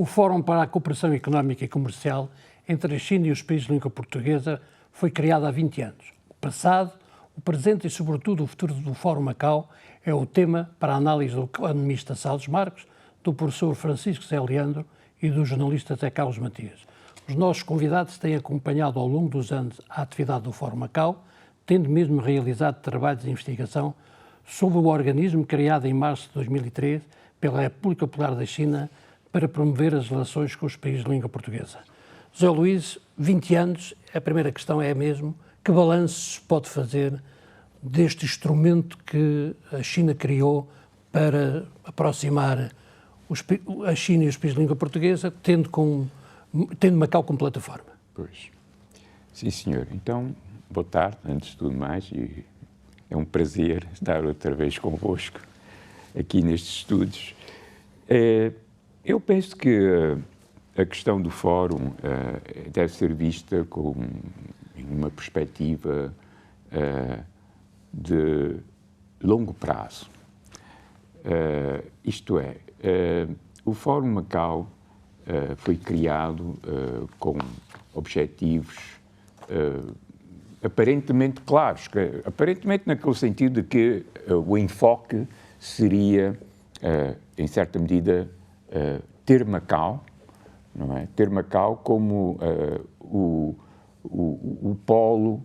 O Fórum para a Cooperação Económica e Comercial entre a China e os países de língua portuguesa foi criado há 20 anos. O passado, o presente e, sobretudo, o futuro do Fórum Macau é o tema para a análise do economista Salles Marques, do professor Francisco Zé Leandro e do jornalista Zé Carlos Matias. Os nossos convidados têm acompanhado ao longo dos anos a atividade do Fórum Macau, tendo mesmo realizado trabalhos de investigação sobre o organismo criado em março de 2003 pela República Popular da China para promover as relações com os países de língua portuguesa. José Luís, 20 anos, a primeira questão é mesmo, que balanços pode fazer deste instrumento que a China criou para aproximar a China e os países de língua portuguesa, tendo Macau como plataforma? Pois. Sim, senhor. Então, boa tarde, antes de tudo mais, e é um prazer estar outra vez convosco aqui nestes estudos. Eu penso que a questão do Fórum deve ser vista com uma perspectiva de longo prazo. Isto é, o Fórum Macau foi criado com objetivos aparentemente claros, aparentemente naquele sentido de que o enfoque seria, em certa medida, ter Macau, não é? Ter Macau como o polo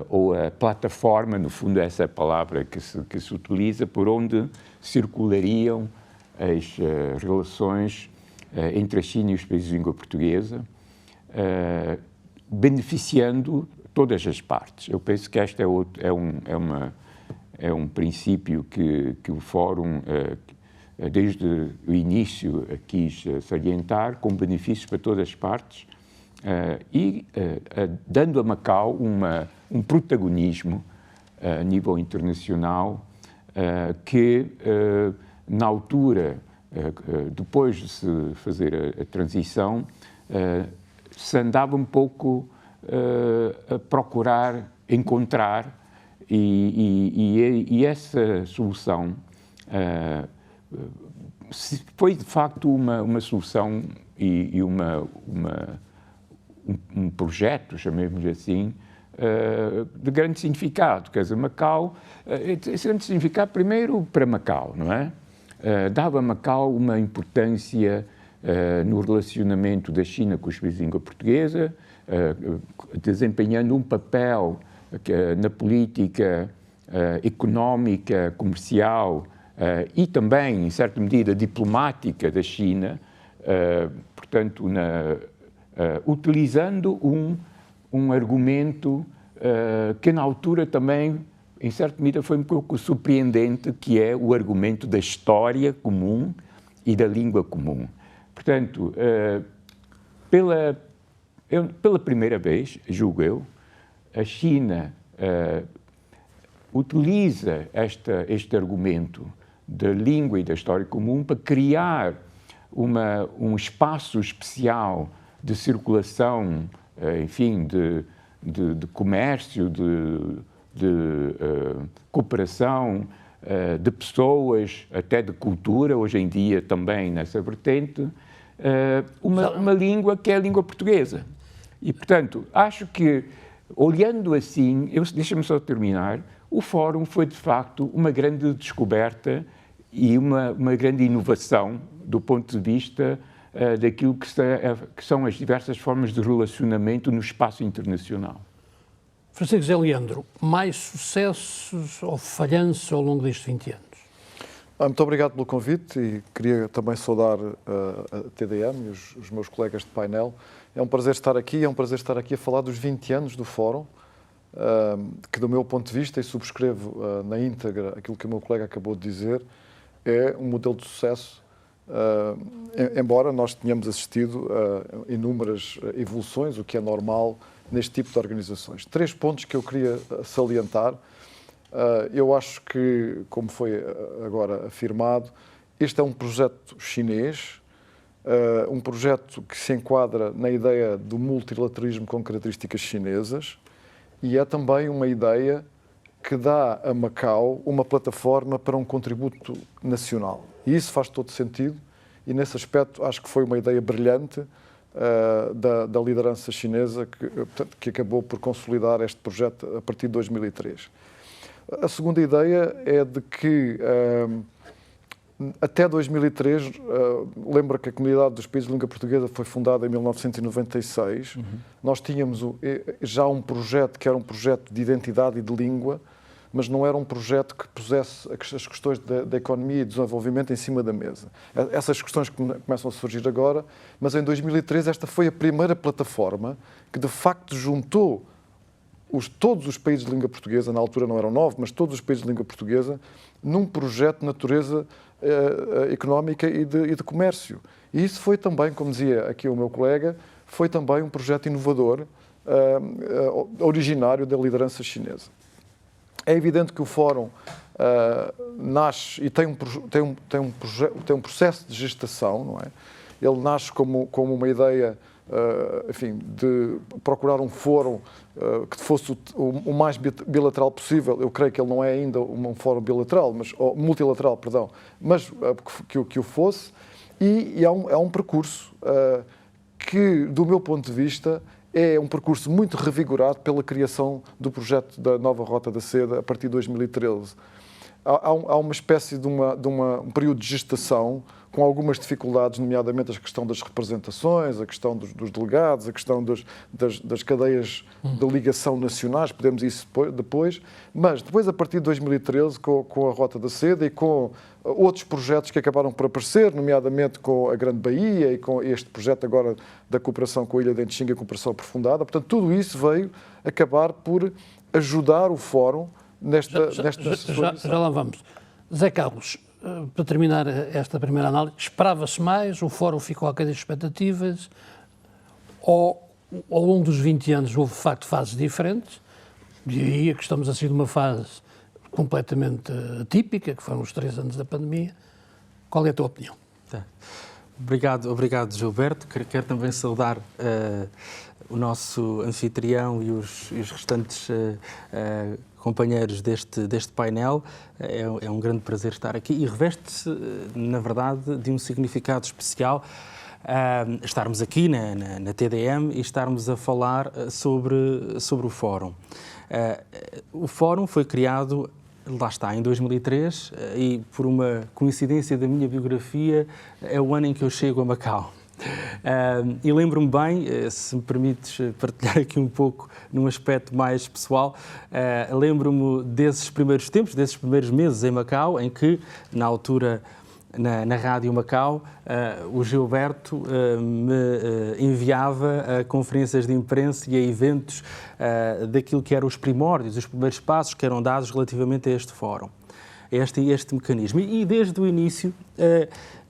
ou a plataforma, no fundo essa é a palavra que se utiliza, por onde circulariam as relações entre a China e os países de língua portuguesa, beneficiando todas as partes. Eu penso que este é um princípio que o Fórum, desde o início, quis salientar, com benefícios para todas as partes, e dando a Macau um protagonismo a nível internacional que, na altura, depois de se fazer a transição, se andava um pouco a procurar encontrar, e essa solução foi, de facto, uma solução e um projeto, chamemos-lhe assim, de grande significado. Quer dizer, Macau, esse grande significado, primeiro, para Macau, não é? Dava a Macau uma importância no relacionamento da China com os países de língua portuguesa, desempenhando um papel na política económica, comercial e também, em certa medida, diplomática da China, portanto, utilizando um argumento que, na altura, também, em certa medida, foi um pouco surpreendente, que é o argumento da história comum e da língua comum. Portanto, pela primeira vez, julgo eu, a China utiliza este argumento da língua e da história comum para criar um espaço especial de circulação, enfim, de comércio, de cooperação, de pessoas, até de cultura, hoje em dia também nessa vertente, uma língua que é a língua portuguesa. E, portanto, acho que, olhando assim, deixa-me só terminar, o Fórum foi, de facto, uma grande descoberta e uma grande inovação do ponto de vista daquilo que são as diversas formas de relacionamento no espaço internacional. Francisco Zé Leandro, mais sucessos ou falhanços ao longo destes 20 anos? Muito obrigado pelo convite e queria também saudar a TDM e os meus colegas de painel. É um prazer estar aqui, a falar dos 20 anos do Fórum, que, do meu ponto de vista, e subscrevo na íntegra aquilo que o meu colega acabou de dizer, é um modelo de sucesso, embora nós tenhamos assistido a inúmeras evoluções, o que é normal neste tipo de organizações. 3 pontos que eu queria salientar. Eu acho que, como foi agora afirmado, este é um projeto chinês, um projeto que se enquadra na ideia do multilateralismo com características chinesas, e é também uma ideia que dá a Macau uma plataforma para um contributo nacional. E isso faz todo sentido e nesse aspecto acho que foi uma ideia brilhante da liderança chinesa que acabou por consolidar este projeto a partir de 2003. A segunda ideia é de que até 2003, lembra que a Comunidade dos Países de Língua Portuguesa foi fundada em 1996, nós tínhamos já um projeto que era um projeto de identidade e de língua, mas não era um projeto que pusesse as questões da economia e desenvolvimento em cima da mesa. Essas questões começam a surgir agora, mas em 2003 esta foi a primeira plataforma que de facto juntou todos os países de língua portuguesa, na altura não eram 9, mas todos os países de língua portuguesa, num projeto de natureza económica e de comércio. E isso foi também, como dizia aqui o meu colega, foi também um projeto inovador, originário da liderança chinesa. É evidente que o Fórum nasce e tem um processo de gestação, não é? Ele nasce como uma ideia, enfim, de procurar um fórum que fosse o mais bilateral possível. Eu creio que ele não é ainda um fórum bilateral, ou multilateral, perdão, mas que o fosse. E é um percurso que, do meu ponto de vista, é um percurso muito revigorado pela criação do projeto da nova Rota da Seda a partir de 2013. Há uma espécie de um período de gestação com algumas dificuldades, nomeadamente a questão das representações, a questão dos delegados, a questão das cadeias de ligação nacionais, podemos isso depois, mas depois, a partir de 2013, com a Rota da Seda e com outros projetos que acabaram por aparecer, nomeadamente com a Grande Baía e com este projeto agora da cooperação com a Ilha de Enxinga, cooperação aprofundada, portanto, tudo isso veio acabar por ajudar o Fórum nesta já lá vamos. Zé Carlos, para terminar esta primeira análise, esperava-se mais, o Fórum ficou aquém das expectativas, ou ao longo dos 20 anos houve, de facto, fases diferentes, diria que estamos a sair de uma fase completamente atípica, que foram os 3 anos da pandemia. Qual é a tua opinião? Tá. Obrigado, Gilberto. Quero também saudar o nosso anfitrião e os restantes companheiros deste painel. É um grande prazer estar aqui e reveste-se, na verdade, de um significado especial estarmos aqui na TDM e estarmos a falar sobre o Fórum. O Fórum foi criado, lá está, em 2003 e, por uma coincidência da minha biografia, é o ano em que eu chego a Macau. E lembro-me bem, se me permites partilhar aqui um pouco num aspecto mais pessoal, lembro-me desses primeiros tempos, desses primeiros meses em Macau, em que, na altura, na Rádio Macau, o Gilberto me enviava a conferências de imprensa e a eventos daquilo que eram os primórdios, os primeiros passos que eram dados relativamente a este fórum, este mecanismo. E desde o início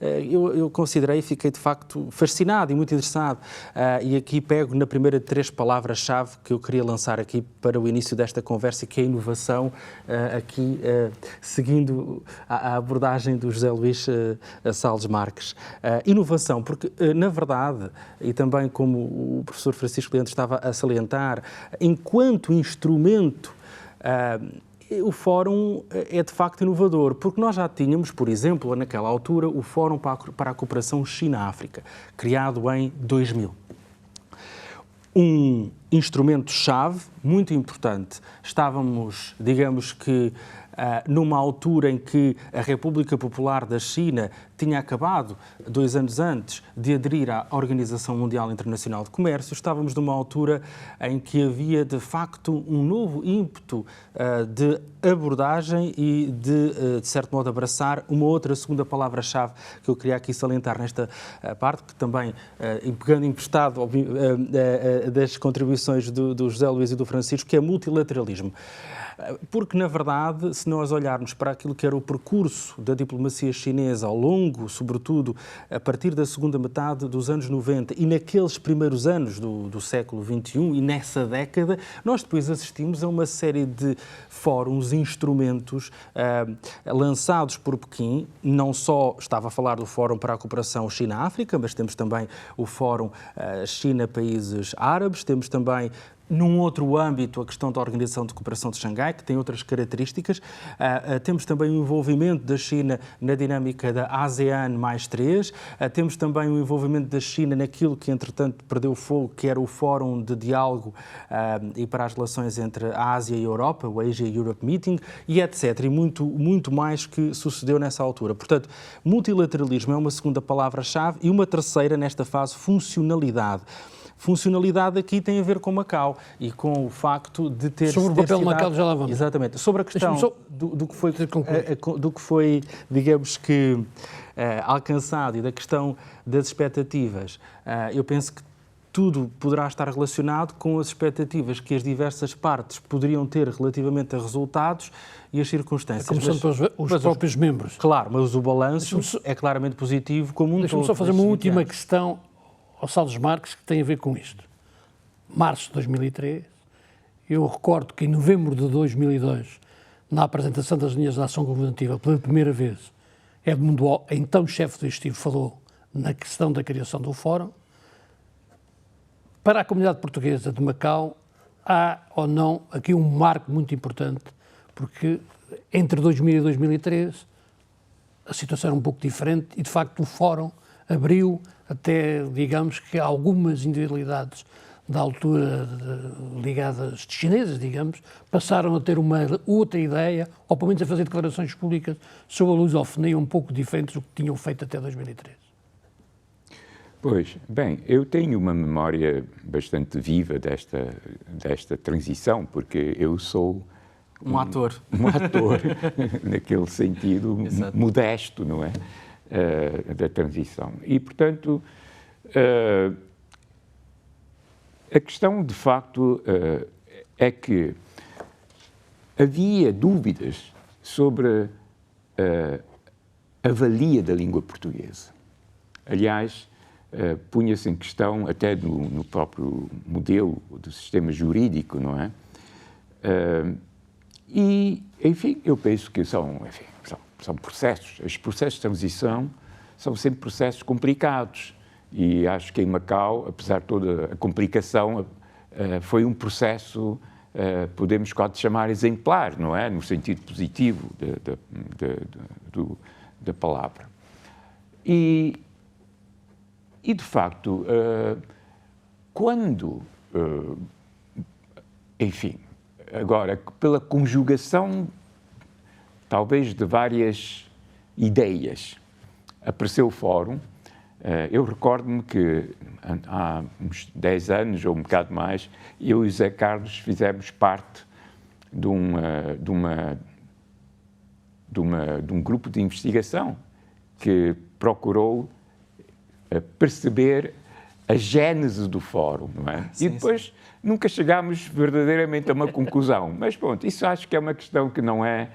eu considerei e fiquei de facto fascinado e muito interessado. E aqui pego na primeira de 3 palavras-chave que eu queria lançar aqui para o início desta conversa, que é a inovação, aqui seguindo a abordagem do José Luís Salles Marques. Inovação, porque na verdade, e também como o professor Francisco Leandro estava a salientar, enquanto instrumento, o Fórum é de facto inovador, porque nós já tínhamos, por exemplo, naquela altura, o Fórum para a Cooperação China-África, criado em 2000. Um instrumento-chave muito importante. Estávamos, digamos que, numa altura em que a República Popular da China tinha acabado, 2 anos antes, de aderir à Organização Mundial Internacional de Comércio. Estávamos numa altura em que havia, de facto, um novo ímpeto de abordagem e de certo modo, abraçar uma outra segunda palavra-chave que eu queria aqui salientar nesta parte, que também, pegando emprestado das contribuições do José Luís e do Francisco, que é multilateralismo. Porque, na verdade, se nós olharmos para aquilo que era o percurso da diplomacia chinesa ao longo, sobretudo, a partir da segunda metade dos anos 90 e naqueles primeiros anos do século XXI e nessa década, nós depois assistimos a uma série de fóruns, instrumentos lançados por Pequim. Não só estava a falar do Fórum para a Cooperação China-África, mas temos também o Fórum China-Países Árabes, temos também também, num outro âmbito, a questão da Organização de Cooperação de Xangai, que tem outras características. Temos também o envolvimento da China na dinâmica da ASEAN +3. Temos também o envolvimento da China naquilo que, entretanto, perdeu fogo, que era o Fórum de Diálogo e para as relações entre a Ásia e a Europa, o Asia-Europe Meeting, e etc. E muito mais que sucedeu nessa altura. Portanto, multilateralismo é uma segunda palavra-chave e uma terceira, nesta fase, funcionalidade. Funcionalidade aqui tem a ver com Macau e com o facto de ter... Sobre o papel de Macau já lá vamos. Exatamente. Sobre a questão do que foi, digamos que, alcançado e da questão das expectativas, eu penso que tudo poderá estar relacionado com as expectativas que as diversas partes poderiam ter relativamente a resultados e as circunstâncias. Começando pelos próprios membros. Claro, mas o balanço é claramente positivo como um todo. Deixa-me só fazer uma última questão ao Salles Marques, que tem a ver com isto. Março de 2003, eu recordo que em novembro de 2002, na apresentação das linhas de ação governativa, pela primeira vez, Edmundo, então chefe do Executivo, falou na questão da criação do Fórum. Para a comunidade portuguesa de Macau, há ou não aqui um marco muito importante, porque entre 2000 e 2003 a situação era um pouco diferente e, de facto, o Fórum abriu até, digamos, que algumas individualidades da altura ligadas chinesas, digamos, passaram a ter uma outra ideia, ou pelo menos a fazer declarações públicas sobre a lusofonia um pouco diferentes do que tinham feito até 2003. Pois, bem, eu tenho uma memória bastante viva desta transição, porque eu sou um ator. Um ator, naquele sentido modesto, não é? Da transição. E, portanto, a questão, de facto, é que havia dúvidas sobre a valia da língua portuguesa. Aliás, punha-se em questão, até no próprio modelo do sistema jurídico, não é? E, enfim, eu penso que são processos. Os processos de transição são sempre processos complicados. E acho que em Macau, apesar de toda a complicação, foi um processo, podemos quase chamar exemplar, não é? No sentido positivo da palavra. E de facto, quando, enfim, agora, pela conjugação, talvez, de várias ideias, apareceu o Fórum. Eu recordo-me que há uns 10 anos, ou um bocado mais, eu e o Zé Carlos fizemos parte de um grupo de investigação que procurou perceber a gênese do Fórum, não é? Sim, e depois nunca chegámos verdadeiramente a uma conclusão. Mas pronto, isso acho que é uma questão que não é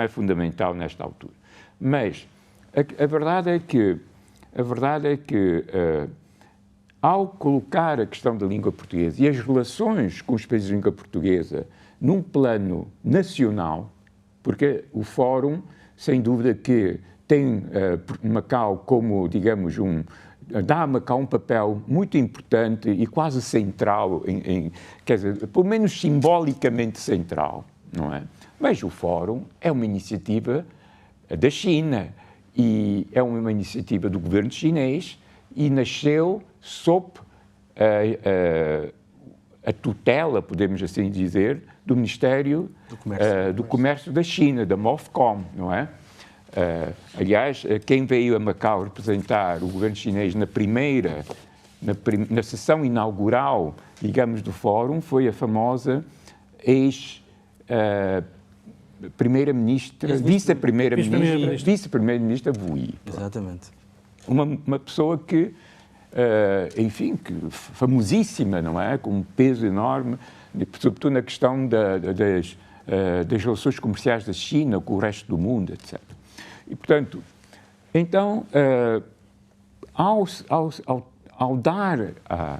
fundamental nesta altura. Mas a verdade é que ao colocar a questão da língua portuguesa e as relações com os países de língua portuguesa num plano nacional, porque o Fórum, sem dúvida que tem Macau como, digamos, dá a Macau um papel muito importante e quase central, quer dizer, pelo menos simbolicamente central, não é? Mas o Fórum é uma iniciativa da China e é uma iniciativa do governo chinês e nasceu sob a tutela, podemos assim dizer, do Ministério do Comércio da China, da MOFCOM, não é? Aliás, quem veio a Macau representar o governo chinês na sessão inaugural, digamos, do Fórum, foi a famosa vice-primeira-ministra Wu Yi. Exatamente. Uma pessoa que, enfim, que famosíssima, não é? Com um peso enorme, sobretudo na questão das relações comerciais da China com o resto do mundo, etc. E, portanto, então, ao dar à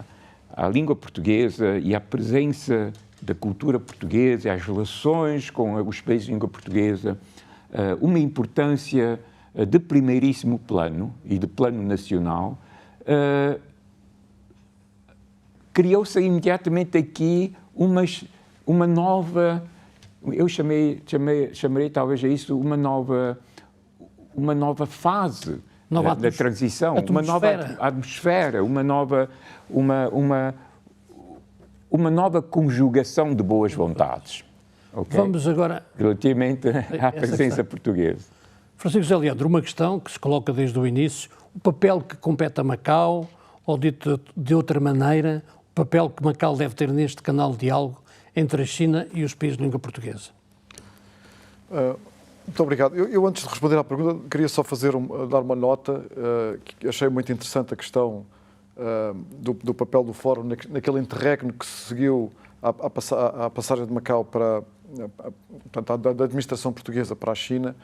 língua portuguesa e à presença da cultura portuguesa e às relações com os países de língua portuguesa uma importância de primeiríssimo plano e de plano nacional, criou-se imediatamente aqui uma nova, eu chamarei talvez a isso uma nova fase da transição, uma nova atmosfera, uma nova conjugação de boas vontades. Okay? Vamos agora... Relativamente à presença portuguesa. Francisco José Leandro, uma questão que se coloca desde o início, o papel que compete a Macau, ou dito de outra maneira, o papel que Macau deve ter neste canal de diálogo entre a China e os países de língua portuguesa. Muito obrigado. Eu antes de responder à pergunta, queria só dar uma nota, que achei muito interessante a questão do papel do Fórum naquele interregno que se seguiu à passagem de Macau da administração portuguesa para a China.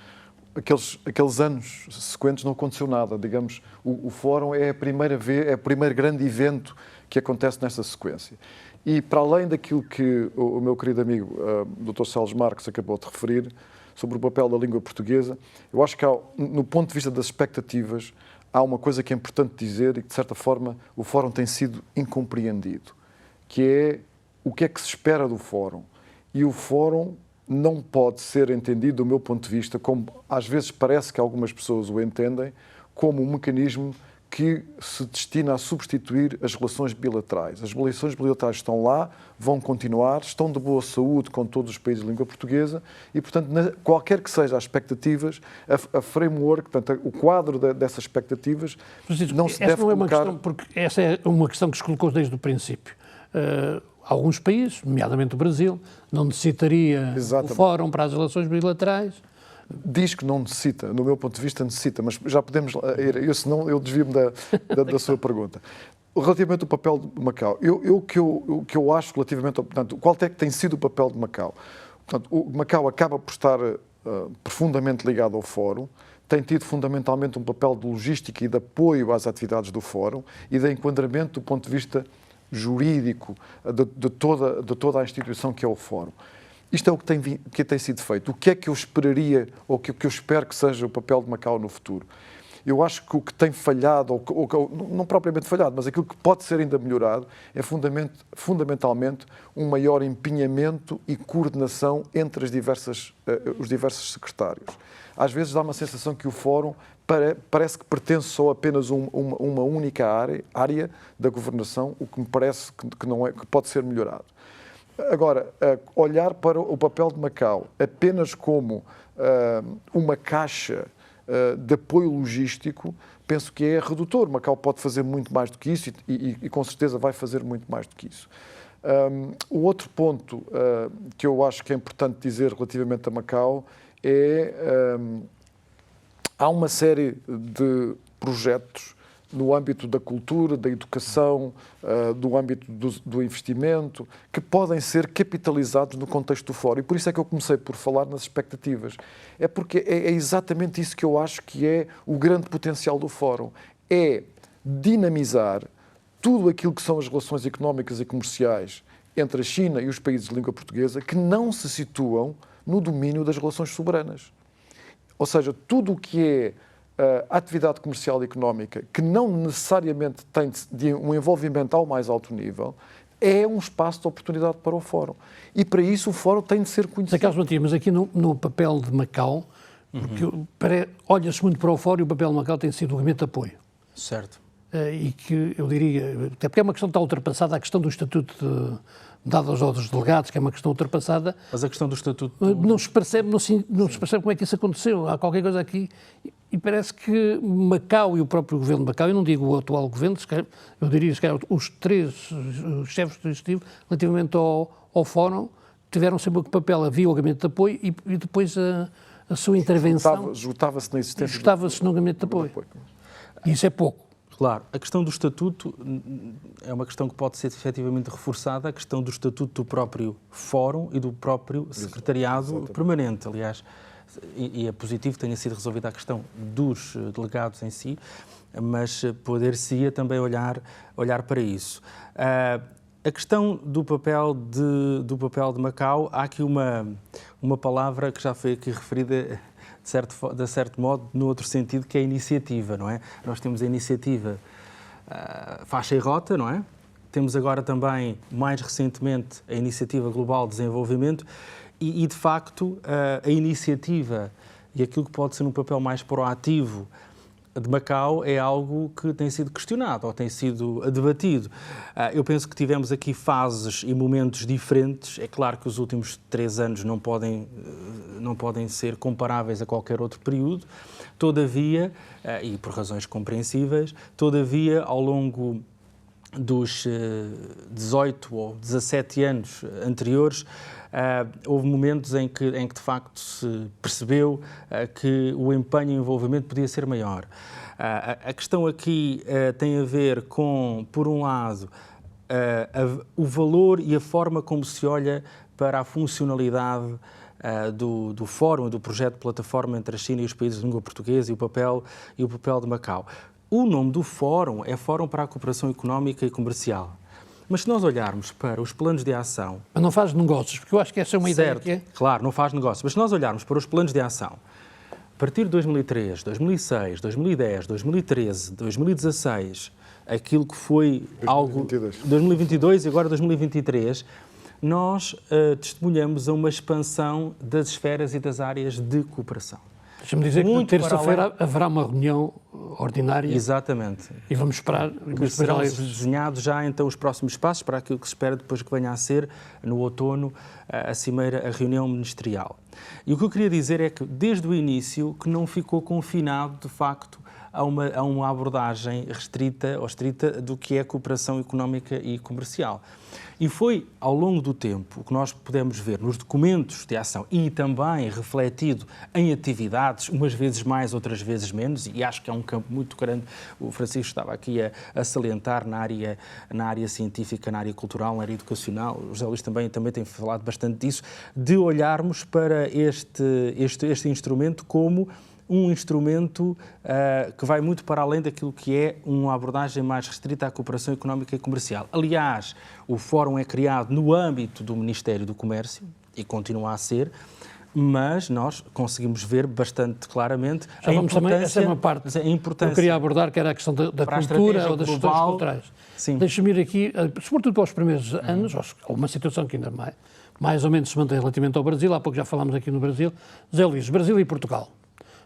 Aqueles anos sequentes não aconteceu nada. Digamos, o Fórum é o primeiro grande evento que acontece nesta sequência. E para além daquilo que o meu querido amigo Dr. Celso Marques acabou de referir sobre o papel da língua portuguesa, eu acho que no ponto de vista das expectativas há uma coisa que é importante dizer e que de certa forma o Fórum tem sido incompreendido, que é o que é que se espera do Fórum. E o Fórum não pode ser entendido, do meu ponto de vista, como às vezes parece que algumas pessoas o entendem, como um mecanismo que se destina a substituir as relações bilaterais. As relações bilaterais estão lá, vão continuar, estão de boa saúde com todos os países de língua portuguesa e, portanto, qualquer que seja as expectativas, a framework, portanto, o quadro dessas expectativas não se deve colocar... Porque essa é uma questão que se colocou desde o princípio. Alguns países, nomeadamente o Brasil, não necessitaria o Fórum para as relações bilaterais. Diz que não necessita, no meu ponto de vista necessita, mas já podemos ir, senão eu desvio-me da sua pergunta. Relativamente ao papel de Macau, o que eu acho relativamente ao... Portanto, qual é que tem sido o papel de Macau? Portanto, o Macau acaba por estar profundamente ligado ao Fórum, tem tido fundamentalmente um papel de logística e de apoio às atividades do Fórum e de enquadramento do ponto de vista jurídico de toda a instituição que é o Fórum. Isto é o que tem sido feito. O que é que eu esperaria, ou o que eu espero que seja o papel de Macau no futuro? Eu acho que o que tem falhado, ou não propriamente falhado, mas aquilo que pode ser ainda melhorado, é fundamentalmente um maior empenhamento e coordenação entre os diversos secretários. Às vezes dá uma sensação que o Fórum parece que pertence só apenas a uma única área da governação, o que me parece que não é, que pode ser melhorado. Agora, olhar para o papel de Macau apenas como uma caixa de apoio logístico, penso que é redutor. Macau pode fazer muito mais do que isso e com certeza vai fazer muito mais do que isso. O outro ponto que eu acho que é importante dizer relativamente a Macau é há uma série de projetos no âmbito da cultura, da educação, do âmbito do investimento, que podem ser capitalizados no contexto do Fórum. E por isso é que eu comecei por falar nas expectativas. É porque é exatamente isso que eu acho que é o grande potencial do Fórum. É dinamizar tudo aquilo que são as relações económicas e comerciais entre a China e os países de língua portuguesa que não se situam no domínio das relações soberanas. Ou seja, tudo o que é a atividade comercial e económica, que não necessariamente tem de um envolvimento ao mais alto nível, é um espaço de oportunidade para o Fórum. E para isso o Fórum tem de ser conhecido. Carlos Matias, mas aqui no papel de Macau, porque olha-se muito para o Fórum e o papel de Macau tem sido o elemento de apoio. Certo. E que eu diria, até porque é uma questão que está ultrapassada, a questão do estatuto dado aos outros delegados, que é uma questão ultrapassada. Mas a questão do estatuto... Não se percebe como é que isso aconteceu. Há qualquer coisa aqui. E parece que Macau e o próprio governo de Macau, eu não digo o atual governo, eu diria que os três chefes do Executivo, relativamente ao Fórum, tiveram sempre o papel, havia o gabinete de apoio e depois a sua intervenção... Esgotava-se na existência... Esgotava-se no gabinete de apoio. E isso é pouco. Claro, a questão do estatuto é uma questão que pode ser efetivamente reforçada, a questão do estatuto do próprio Fórum e do próprio Secretariado Permanente, aliás, e é positivo que tenha sido resolvida a questão dos delegados em si, mas poder-se-ia também olhar para isso. A questão do papel de Macau, há aqui uma palavra que já foi aqui referida de certo modo, no outro sentido, que é a iniciativa, não é? Nós temos a iniciativa Faixa e Rota, não é? temos agora também, mais recentemente, a Iniciativa Global de Desenvolvimento e de facto, a iniciativa e aquilo que pode ser um papel mais proativo de Macau é algo que tem sido questionado ou tem sido debatido. Eu penso que tivemos aqui fases e momentos diferentes. É claro que os últimos 3 anos não podem ser comparáveis a qualquer outro período. Todavia, e por razões compreensíveis, todavia, ao longo dos 18 ou 17 anos anteriores, houve momentos em que de facto se percebeu que o empenho e o envolvimento podia ser maior. A questão aqui tem a ver com, por um lado, o valor e a forma como se olha para a funcionalidade do Fórum, do projeto de plataforma entre a China e os países de língua portuguesa e o papel de Macau. O nome do Fórum é Fórum para a Cooperação Económica e Comercial. Mas se nós olharmos para os planos de ação... Mas não faz negócios, porque eu acho que essa é uma ideia que é... Claro, não faz negócios. Mas se nós olharmos para os planos de ação, a partir de 2003, 2006, 2010, 2013, 2016, aquilo que foi 2022 e agora 2023, nós testemunhamos a uma expansão das esferas e das áreas de cooperação. Deixa-me dizer que terça-feira haverá uma reunião ordinária. Exatamente. E vamos esperar. Que serão desenhados já então os próximos passos para aquilo que se espera depois que venha a ser, no outono, a reunião ministerial. E o que eu queria dizer é que, desde o início, que não ficou confinado, de facto, a uma abordagem restrita ou estrita do que é a cooperação económica e comercial. E foi, ao longo do tempo, o que nós pudemos ver nos documentos de ação e também refletido em atividades, umas vezes mais, outras vezes menos, e acho que é um campo muito grande, o Francisco estava aqui a salientar na área científica, na área cultural, na área educacional, o José Luís também tem falado bastante disso, de olharmos para este instrumento como um instrumento que vai muito para além daquilo que é uma abordagem mais restrita à cooperação económica e comercial. Aliás, o Fórum é criado no âmbito do Ministério do Comércio e continua a ser, mas nós conseguimos ver bastante claramente a importância... Essa é uma parte que eu queria abordar, que era a questão da cultura ou das questões culturais. Deixa-me ir aqui, sobretudo para os primeiros anos, ou uma situação que ainda mais ou menos se mantém relativamente ao Brasil, há pouco já falámos aqui no Brasil. Zé Luís, Brasil e Portugal.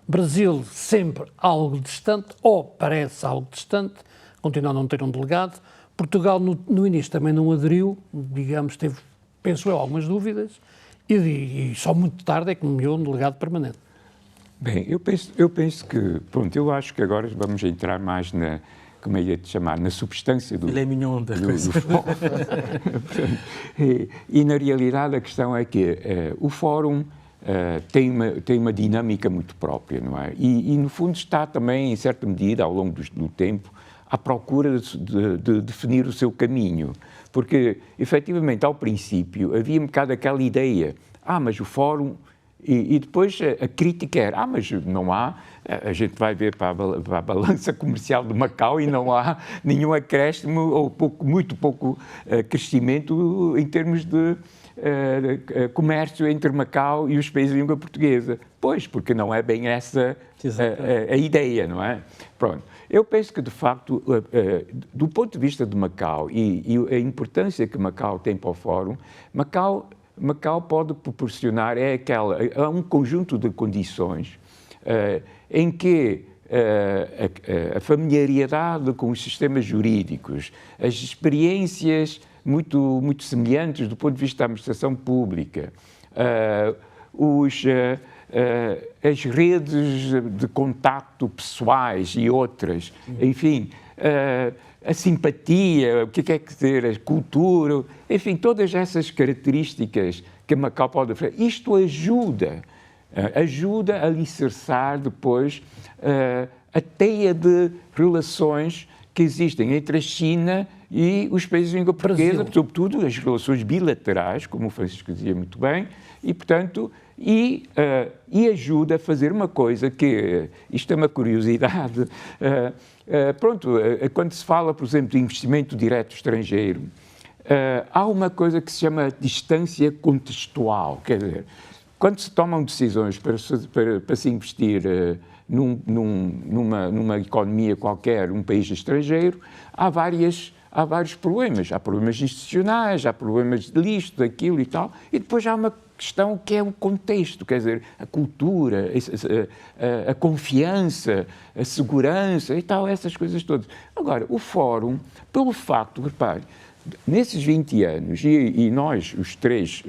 Brasil sempre algo distante, ou parece algo distante, continua a não ter um delegado. Portugal no início também não aderiu, digamos, teve, penso eu, algumas dúvidas, e só muito tarde é que nomeou um delegado permanente. Bem, eu penso que, pronto, eu acho que agora vamos entrar mais na, como é que ia te chamar, na substância do... Ele é mignon da coisa. E na realidade a questão é que o Fórum tem uma dinâmica muito própria, não é? E no fundo está também, em certa medida, ao longo do tempo, à procura de definir o seu caminho. Porque, efetivamente, ao princípio, havia um bocado aquela ideia, mas o Fórum... E depois a crítica era, mas não há, a gente vai ver para a balança comercial de Macau e não há nenhum acréscimo ou muito pouco crescimento em termos de comércio entre Macau e os países de língua portuguesa. Pois, porque não é bem essa a ideia, não é? Pronto. Eu penso que, de facto, do ponto de vista de Macau e a importância que Macau tem para o Fórum, Macau pode proporcionar um conjunto de condições em que a familiaridade com os sistemas jurídicos, as experiências muito semelhantes do ponto de vista da administração pública, as redes de contacto pessoais e outras, enfim, a simpatia, o que quer dizer, a cultura, enfim, todas essas características que Macau pode oferecer. Isto ajuda a alicerçar depois a teia de relações que existem entre a China e os países de língua portuguesa, sobretudo as relações bilaterais, como o Francisco dizia muito bem, e, portanto, e ajuda a fazer uma coisa que, isto é uma curiosidade, quando se fala, por exemplo, de investimento direto estrangeiro, há uma coisa que se chama distância contextual, quer dizer, quando se tomam decisões para se investir numa economia qualquer, um país estrangeiro, há várias há vários problemas. Há problemas institucionais, há problemas disto, daquilo e tal, e depois há uma questão que é o contexto, quer dizer, a cultura, a confiança, a segurança e tal, essas coisas todas. Agora, o Fórum, pelo facto, repare, nesses 20 anos, e nós, os três,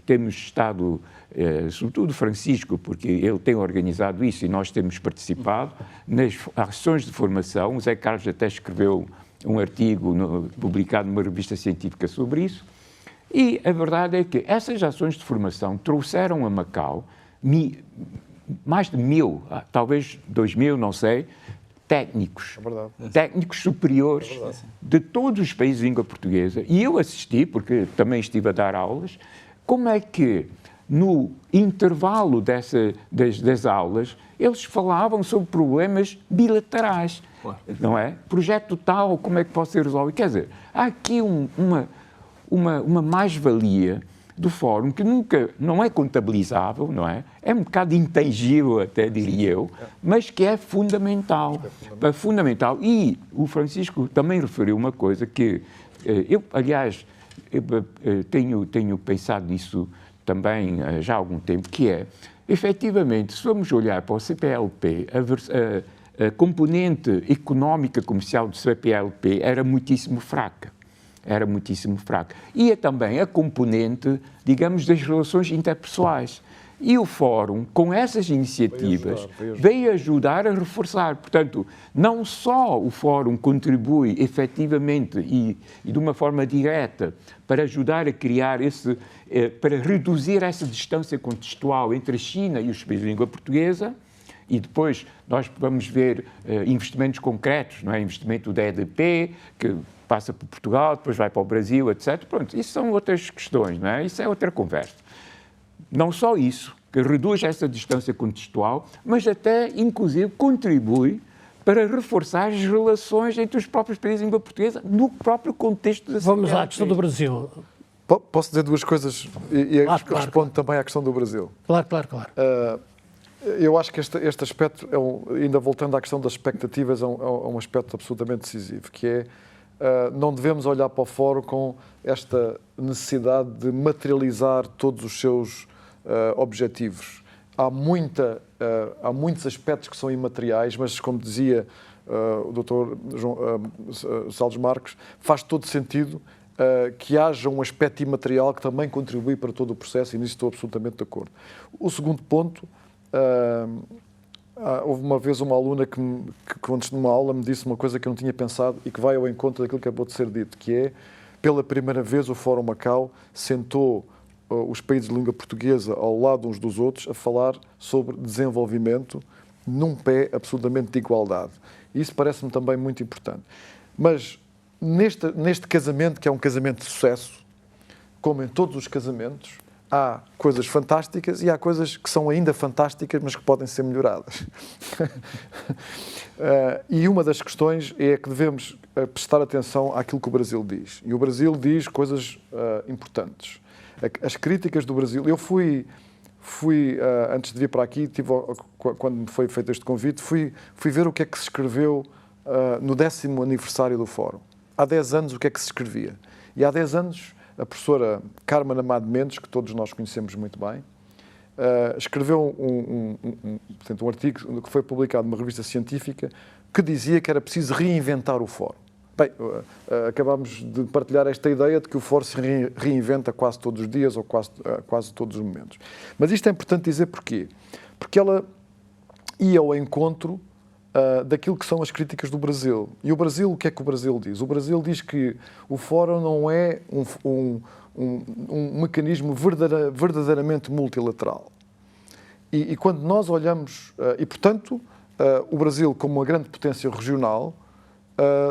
temos estado, sobretudo Francisco, porque ele tem organizado isso e nós temos participado nas ações de formação. O Zé Carlos até escreveu um artigo publicado numa revista científica sobre isso. E a verdade é que essas ações de formação trouxeram a Macau mais de 1000, talvez 2000, não sei, técnicos, técnicos superiores de todos os países de língua portuguesa. E eu assisti, porque também estive a dar aulas, como é que no intervalo das aulas eles falavam sobre problemas bilaterais, não é? Projeto tal, como é que pode ser resolvido? Quer dizer, há aqui uma mais-valia do Fórum que nunca, não é contabilizável, não é? É um bocado intangível até, diria eu, mas que é fundamental. É fundamental. E o Francisco também referiu uma coisa que eu, aliás, tenho pensado nisso também já há algum tempo, que é, efetivamente, se vamos olhar para o CPLP, a componente económica comercial do CPLP era muitíssimo fraca. Era muitíssimo fraca. E é também a componente, digamos, das relações interpessoais. E o Fórum, com essas iniciativas, veio ajudar a reforçar. Portanto, não só o Fórum contribui efetivamente e de uma forma direta para ajudar a criar para reduzir essa distância contextual entre a China e os países de língua portuguesa, e depois nós vamos ver investimentos concretos, não é? Investimento da EDP, que passa por Portugal, depois vai para o Brasil, etc. Pronto, isso são outras questões, não é? Isso é outra conversa. Não só isso, que reduz essa distância contextual, mas até, inclusive, contribui para reforçar as relações entre os próprios países de língua portuguesa no próprio contexto da Vamos à questão do Brasil. Posso dizer duas coisas e respondo também à questão do Brasil. Claro. Eu acho que este aspecto, ainda voltando à questão das expectativas, é um aspecto absolutamente decisivo, que é não devemos olhar para o Fórum com esta necessidade de materializar todos os seus objetivos. Há muitos aspectos que são imateriais, mas, como dizia o Dr. Salles Marques, faz todo sentido que haja um aspecto imaterial que também contribui para todo o processo, e nisso estou absolutamente de acordo. O segundo ponto, houve uma vez uma aluna que antes de uma aula me disse uma coisa que eu não tinha pensado e que vai ao encontro daquilo que acabou de ser dito, que é, pela primeira vez, o Fórum Macau sentou os países de língua portuguesa ao lado uns dos outros a falar sobre desenvolvimento num pé absolutamente de igualdade. Isso parece-me também muito importante. Mas neste casamento, que é um casamento de sucesso, como em todos os casamentos, há coisas fantásticas e há coisas que são ainda fantásticas, mas que podem ser melhoradas. E uma das questões é que devemos prestar atenção àquilo que o Brasil diz. E o Brasil diz coisas importantes. As críticas do Brasil... Eu fui antes de vir para aqui, quando me foi feito este convite, fui ver o que é que se escreveu no 10º aniversário do Fórum. Há 10 anos, o que é que se escrevia? E há 10 anos, a professora Carmen Amado Mendes, que todos nós conhecemos muito bem, escreveu portanto, um artigo que foi publicado numa revista científica que dizia que era preciso reinventar o Fórum. Bem, acabámos de partilhar esta ideia de que o Fórum se reinventa quase todos os dias ou quase todos os momentos. Mas isto é importante dizer porquê? Porque ela ia ao encontro daquilo que são as críticas do Brasil. E o Brasil, o que é que o Brasil diz? O Brasil diz que o Fórum não é um mecanismo verdadeiramente multilateral. E quando nós olhamos... E, portanto, o Brasil, como uma grande potência regional,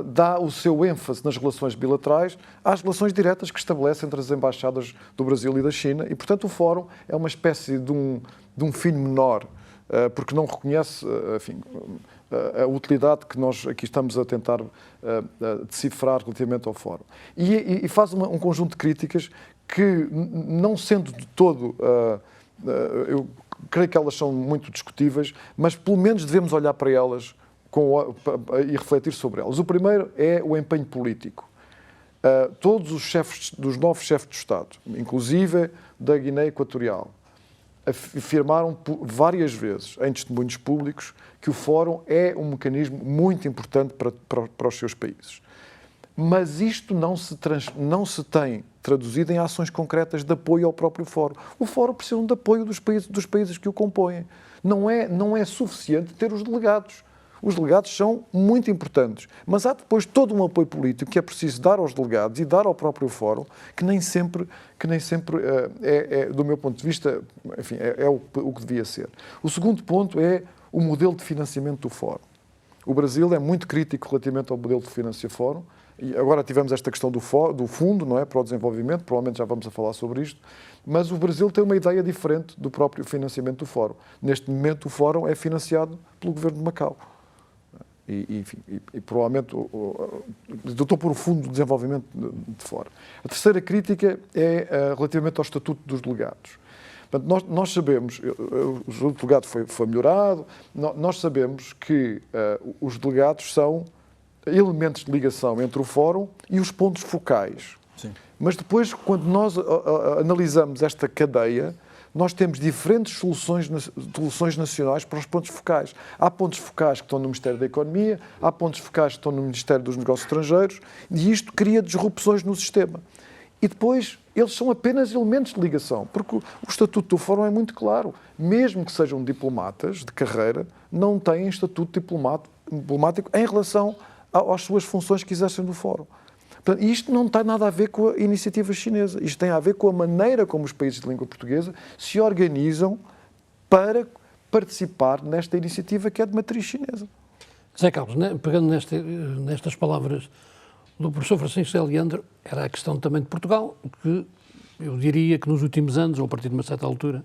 dá o seu ênfase nas relações bilaterais às relações diretas que estabelece entre as embaixadas do Brasil e da China. E, portanto, o Fórum é uma espécie de um filho menor, porque não reconhece, enfim, a utilidade que nós aqui estamos a tentar decifrar relativamente ao Fórum. E faz um conjunto de críticas que, não sendo de todo... eu creio que elas são muito discutíveis, mas pelo menos devemos olhar para elas e refletir sobre elas. O primeiro é o empenho político. todos os chefes, dos 9 chefes de Estado, inclusive da Guiné Equatorial, afirmaram várias vezes em testemunhos públicos que o Fórum é um mecanismo muito importante para os seus países. Mas isto não se tem traduzido em ações concretas de apoio ao próprio Fórum. O Fórum precisa de apoio dos países que o compõem. Não é suficiente ter os delegados. Os delegados são muito importantes, mas há depois todo um apoio político que é preciso dar aos delegados e dar ao próprio Fórum, que nem sempre do meu ponto de vista, enfim, é o que devia ser. O segundo ponto é o modelo de financiamento do Fórum. O Brasil é muito crítico relativamente ao modelo de financiamento do Fórum, e agora tivemos esta questão do fundo, não é, para o desenvolvimento, provavelmente já vamos a falar sobre isto, mas o Brasil tem uma ideia diferente do próprio financiamento do Fórum. Neste momento o Fórum é financiado pelo governo de Macau. E provavelmente eu estou a pôr o Fundo de Desenvolvimento de fora. A terceira crítica é relativamente ao Estatuto dos Delegados. Portanto, nós sabemos, o Estatuto de Delegado foi melhorado, nós sabemos que os delegados são elementos de ligação entre o Fórum e os pontos focais. Sim. Mas depois, quando nós analisamos esta cadeia, nós temos diferentes soluções nacionais para os pontos focais. Há pontos focais que estão no Ministério da Economia, há pontos focais que estão no Ministério dos Negócios Estrangeiros, e isto cria disrupções no sistema. E depois, eles são apenas elementos de ligação, porque o Estatuto do Fórum é muito claro. Mesmo que sejam diplomatas de carreira, não têm estatuto diplomático em relação às suas funções que exercem no Fórum. Portanto, isto não tem nada a ver com a iniciativa chinesa. Isto tem a ver com a maneira como os países de língua portuguesa se organizam para participar nesta iniciativa que é de matriz chinesa. Zé Carlos, pegando nestas palavras do professor Francisco Leandro, era a questão também de Portugal, que eu diria que nos últimos anos, ou a partir de uma certa altura,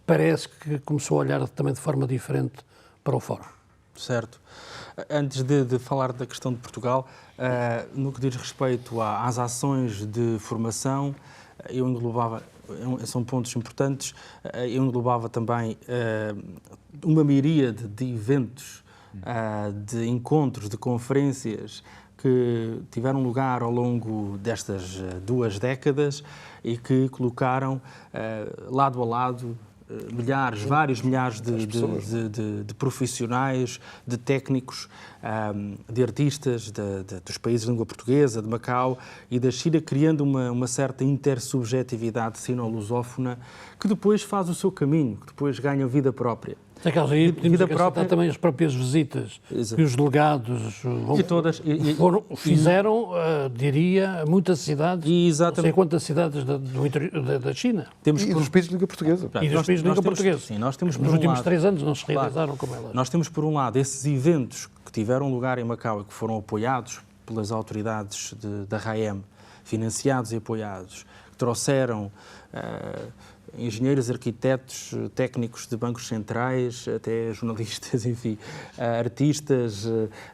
parece que começou a olhar também de forma diferente para o Fórum. Certo. Antes de falar da questão de Portugal, no que diz respeito às ações de formação, eu englobava, são pontos importantes, eu englobava também uma miríade de eventos, de encontros, de conferências que tiveram lugar ao longo destas 2 décadas e que colocaram lado a lado vários milhares de profissionais, de técnicos, de artistas dos países de língua portuguesa, de Macau e da China, criando uma certa intersubjetividade sino-lusófona que depois faz o seu caminho, que depois ganha vida própria. Aí podemos acrescentar também as próprias visitas que os delegados fizeram, diria, a muitas cidades, não sei quantas cidades da China. E dos países de língua portuguesa. E dos países de língua portuguesa. Sim, nós temos nos últimos 3 anos não se realizaram como elas. Nós temos, por um lado, esses eventos que tiveram lugar em Macau e que foram apoiados pelas autoridades da RAEM, financiados e apoiados, que trouxeram engenheiros, arquitetos, técnicos de bancos centrais, até jornalistas, enfim, artistas,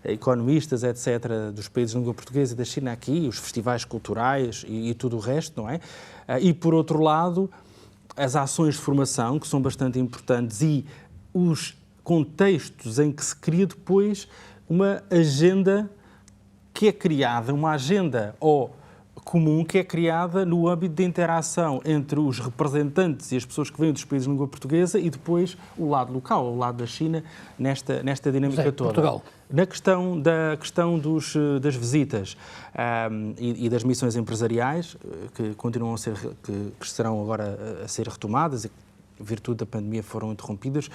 economistas, etc., dos países de língua portuguesa e da China aqui, os festivais culturais e tudo o resto, não é? E, por outro lado, as ações de formação, que são bastante importantes, e os contextos em que se cria depois uma agenda que é criada, uma agenda comum que é criada no âmbito de interação entre os representantes e as pessoas que vêm dos países de língua portuguesa e depois o lado local, o lado da China, nesta dinâmica toda. Portugal. Na questão das visitas e das missões empresariais, que continuam a ser, que serão agora a ser retomadas e em virtude da pandemia foram interrompidas,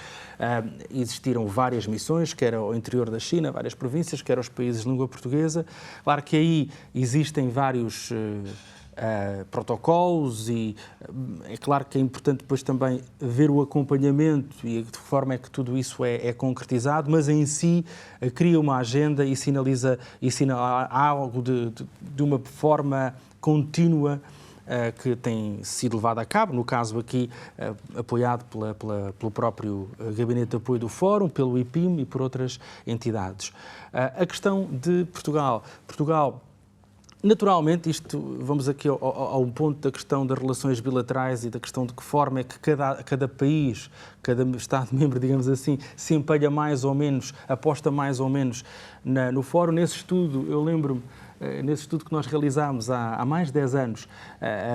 existiram várias missões, quer ao interior da China, várias províncias, quer aos países de língua portuguesa. Claro que aí existem vários protocolos e é claro que é importante depois também ver o acompanhamento e de que forma é que tudo isso é concretizado, mas em si cria uma agenda e sinaliza algo de uma forma contínua que tem sido levado a cabo, no caso aqui apoiado pelo próprio Gabinete de Apoio do Fórum, pelo IPIM e por outras entidades. A questão de Portugal. Portugal Naturalmente, vamos aqui ao ponto da questão das relações bilaterais e da questão de que forma é que cada país, cada Estado-membro, digamos assim, se empenha mais ou menos, aposta mais ou menos no fórum. Nesse estudo, eu lembro-me, nesse estudo que nós realizámos há mais de 10 anos,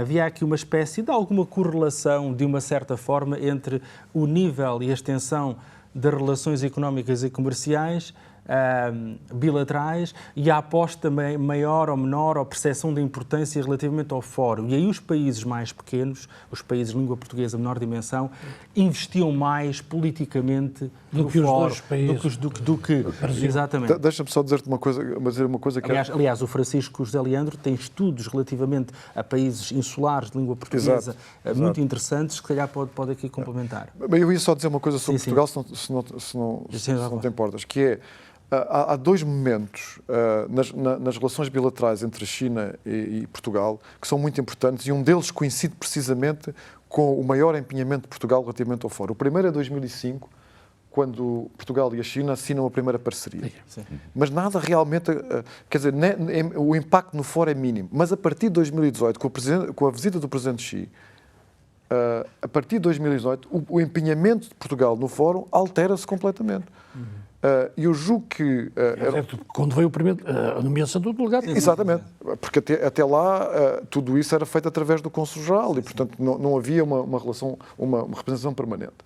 havia aqui uma espécie de alguma correlação, de uma certa forma, entre o nível e a extensão das relações económicas e comerciais bilaterais e a aposta maior ou menor ou percepção da importância relativamente ao fórum. E aí os países mais pequenos, os países de língua portuguesa menor dimensão, investiam mais politicamente do no que fórum, os dois países do que exatamente. Deixa-me só dizer-te uma coisa que aliás, o Francisco José Leandro tem estudos relativamente a países insulares de língua portuguesa muito interessantes, que se calhar pode aqui complementar. Eu ia só dizer uma coisa sobre Sim. Portugal, se não te importas, que é, há dois momentos nas relações bilaterais entre a China e Portugal que são muito importantes, e um deles coincide precisamente com o maior empenhamento de Portugal relativamente ao fórum. O primeiro é 2005, quando Portugal e a China assinam a primeira parceria. Sim. Mas nada realmente, quer dizer, o impacto no fórum é mínimo. Mas a partir de 2018, com a visita do Presidente Xi, a partir de 2018, o empenhamento de Portugal no fórum altera-se completamente. Eu julgo que... Quando veio a nomeação do delegado. Exatamente, porque até lá tudo isso era feito através do Cônsul-Geral e, portanto, não havia uma relação, uma representação permanente.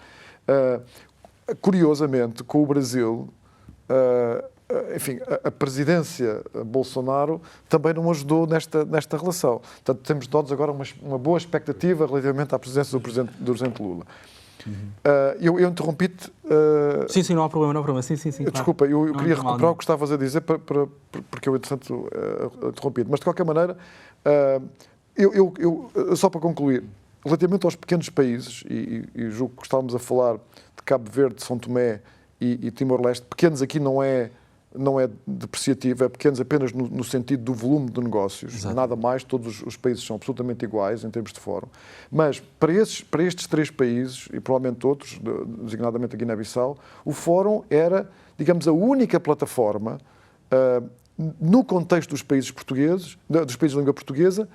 Curiosamente, com o Brasil, enfim, a presidência Bolsonaro também não ajudou nesta relação. Portanto, temos todos agora uma boa expectativa relativamente à presença do Presidente Lula. Eu interrompi-te. Sim, não há problema. Sim. Desculpa, claro. eu queria recuperar o que estavas a dizer, porque eu, entretanto, interrompi-te. Mas, de qualquer maneira, só para concluir, relativamente aos pequenos países, e julgo que estávamos a falar de Cabo Verde, São Tomé e Timor-Leste, pequenos aqui não é depreciativo, é pequenos apenas no sentido do volume de negócios. Exato. Nada mais, todos os países são absolutamente iguais em termos de fórum. Mas para estes três países, e provavelmente outros, designadamente a Guiné-Bissau, o fórum era, digamos, a única plataforma, no contexto dos países portugueses, dos países de língua portuguesa,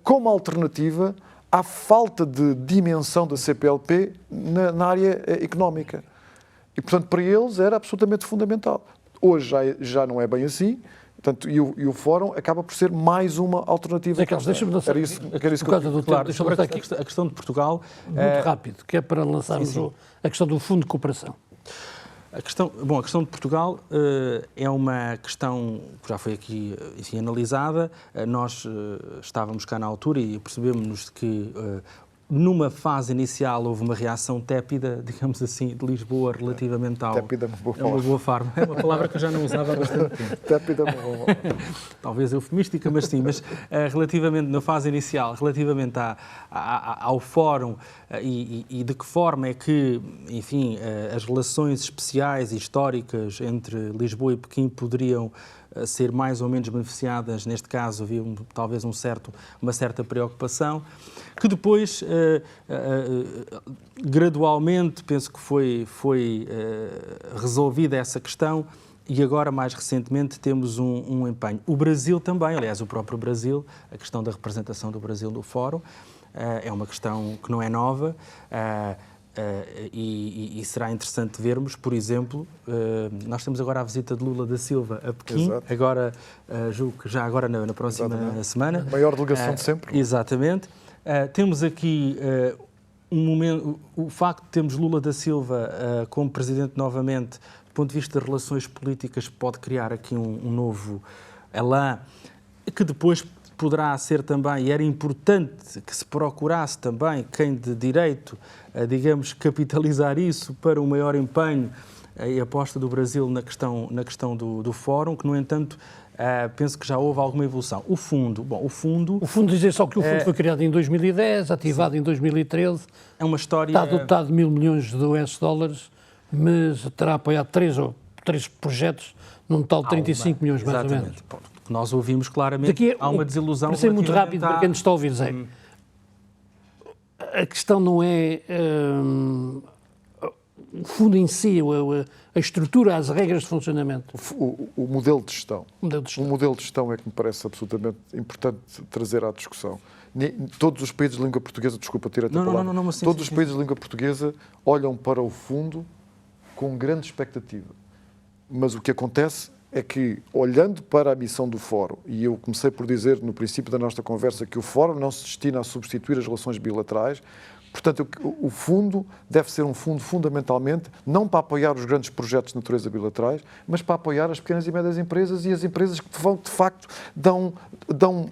como alternativa à falta de dimensão da CPLP na área económica. E, portanto, para eles era absolutamente fundamental. Hoje já não é bem assim, portanto, e o fórum acaba por ser mais uma alternativa. Deixa-me lançar a questão de Portugal. Muito rápido, que é para lançarmos a questão do Fundo de Cooperação. A questão de Portugal é uma questão que já foi aqui analisada. Nós estávamos cá na altura e percebemos que numa fase inicial houve uma reação tépida, digamos assim, de Lisboa relativamente ao... Tépida é uma boa forma. É uma palavra que eu já não usava há bastante tempo. Tépida é uma boa forma. Talvez eufemística, mas sim. Mas relativamente, na fase inicial, relativamente ao fórum e de que forma é que, enfim, as relações especiais e históricas entre Lisboa e Pequim poderiam ser mais ou menos beneficiadas, neste caso havia talvez uma certa preocupação, que depois, gradualmente, penso que foi resolvida essa questão e agora, mais recentemente, temos um empenho. O Brasil também, aliás, o próprio Brasil, a questão da representação do Brasil no Fórum, é uma questão que não é nova. E será interessante vermos, por exemplo, nós temos agora a visita de Lula da Silva a Pequim, agora, julgo que já agora na próxima semana. A maior delegação de sempre. Exatamente. Temos aqui um momento, o facto de termos Lula da Silva como presidente novamente, do ponto de vista de relações políticas, pode criar aqui um novo elan, que depois poderá ser também, e era importante que se procurasse também quem de direito, digamos, capitalizar isso para um maior empenho e aposta do Brasil na questão do fórum, que, no entanto, penso que já houve alguma evolução. O fundo dizer só que o fundo foi criado em 2010, ativado em 2013. É uma história... Está dotado de $1.000 milhões de US, mas terá apoiado três projetos, num total de 35 milhões, mais ou menos. Que nós ouvimos claramente, há uma desilusão. Para ser muito rápido, para quem nos está a ouvir, Zé, a questão não é o fundo em si, a estrutura, as regras de funcionamento. O modelo de gestão. O modelo de gestão. O modelo de gestão é que me parece absolutamente importante trazer à discussão. Todos os países de língua portuguesa, desculpa, tira-te a palavra, mas sim, todos sim, os países de língua portuguesa olham para o fundo com grande expectativa. Mas o que acontece é que, olhando para a missão do Fórum, e eu comecei por dizer no princípio da nossa conversa que o Fórum não se destina a substituir as relações bilaterais, portanto, o fundo deve ser um fundo fundamentalmente não para apoiar os grandes projetos de natureza bilaterais, mas para apoiar as pequenas e médias empresas e as empresas que, de facto, dão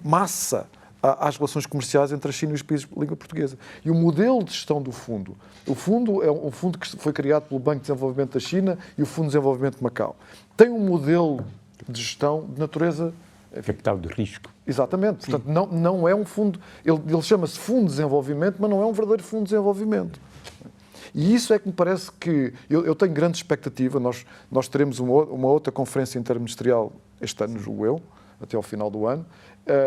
massa às relações comerciais entre a China e os países de língua portuguesa. E o modelo de gestão do fundo, o fundo é um fundo que foi criado pelo Banco de Desenvolvimento da China e o Fundo de Desenvolvimento de Macau. Tem um modelo de gestão de natureza... Capital de risco. Exatamente. Portanto, não é um fundo... Ele chama-se Fundo de Desenvolvimento, mas não é um verdadeiro Fundo de Desenvolvimento. E isso é que me parece que... Eu tenho grande expectativa. Nós teremos uma outra conferência interministerial este ano, julgo eu, até ao final do ano.